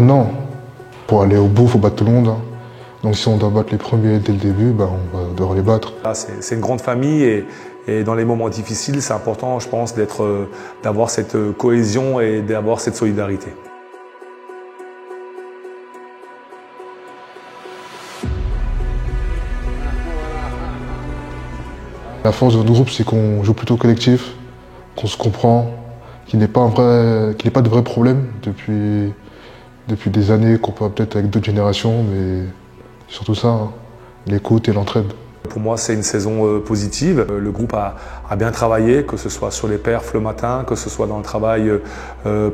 Non. Pour aller au bout, il faut battre tout le monde, hein. Donc si on doit battre les premiers dès le début, on va devoir les battre. C'est une grande famille et dans les moments difficiles, c'est important, je pense, d'avoir cette cohésion et d'avoir cette solidarité. La force de notre groupe, c'est qu'on joue plutôt collectif, qu'on se comprend, qu'il n'y ait pas de vrais problèmes depuis des années, qu'on peut peut-être avec d'autres générations, mais surtout ça, hein, l'écoute et l'entraide. Pour moi, c'est une saison positive. Le groupe a bien travaillé, que ce soit sur les perfs le matin, que ce soit dans le travail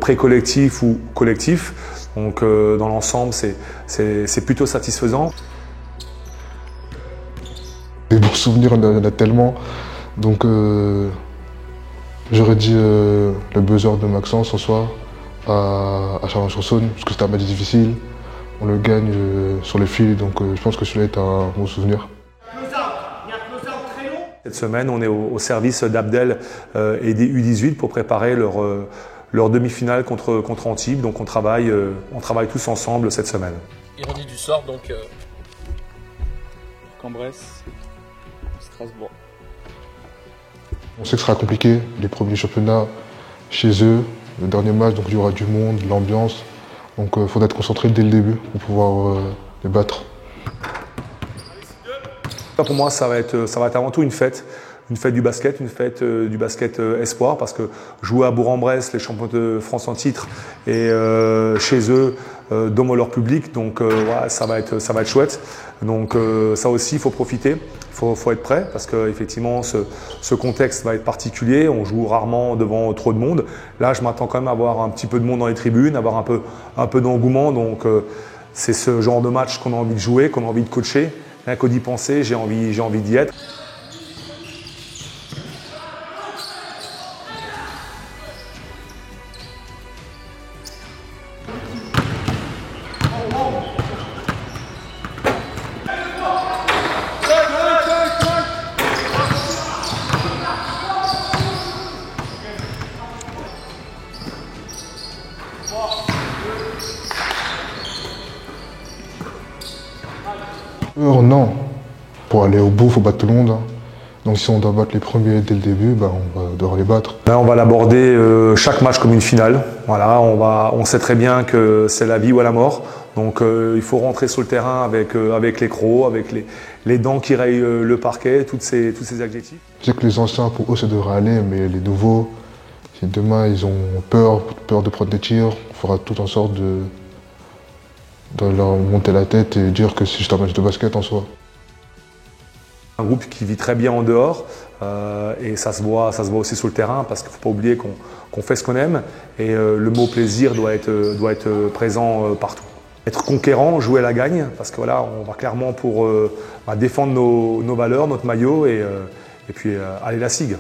pré-collectif ou collectif. Donc dans l'ensemble, c'est plutôt satisfaisant. Des bons souvenirs, il y en a tellement. Donc j'aurais dit le buzzer de Maxence en soi à Chalon-sur-Saône, parce que c'était un match difficile. On le gagne sur les fils, donc je pense que celui-là est un bon souvenir. Cette semaine, on est au service d'Abdel et des U18 pour préparer leur demi-finale contre Antibes. Donc on travaille tous ensemble cette semaine. Ironie du sort, donc Cambrai, Strasbourg. On sait que ce sera compliqué, les premiers championnats chez eux, le dernier match, donc il y aura du monde, de l'ambiance. Donc il faudra être concentré dès le début pour pouvoir les battre. Pour moi, ça va être avant tout une fête du basket, espoir, parce que jouer à Bourg-en-Bresse, les champions de France en titre, et chez eux, devant leur public, donc ouais, ça va être chouette. Donc ça aussi, il faut profiter, il faut être prêt, parce qu'effectivement, ce contexte va être particulier, on joue rarement devant trop de monde. Là, je m'attends quand même à avoir un petit peu de monde dans les tribunes, avoir un peu d'engouement, donc c'est ce genre de match qu'on a envie de jouer, qu'on a envie de coacher. Rien qu'au d'y penser, j'ai envie d'y être. Non. Pour aller au bout, il faut battre tout le monde, hein. Donc si on doit battre les premiers dès le début, on va devoir les battre. Là, on va l'aborder chaque match comme une finale. Voilà, on sait très bien que c'est la vie ou à la mort. Donc il faut rentrer sur le terrain avec les crocs, avec les dents qui rayent le parquet, tous ces adjectifs. Je sais que les anciens, pour eux, ça devrait aller, mais les nouveaux, si demain ils ont peur de prendre des tirs, on fera tout en sorte de leur monter la tête et dire que c'est juste un match de basket en soi. Un groupe qui vit très bien en dehors et ça se voit aussi sur le terrain, parce qu'il ne faut pas oublier qu'on fait ce qu'on aime et le mot plaisir doit être présent partout. Être conquérant, jouer à la gagne, parce que voilà, on va clairement pour défendre nos valeurs, notre maillot et puis aller la SIG.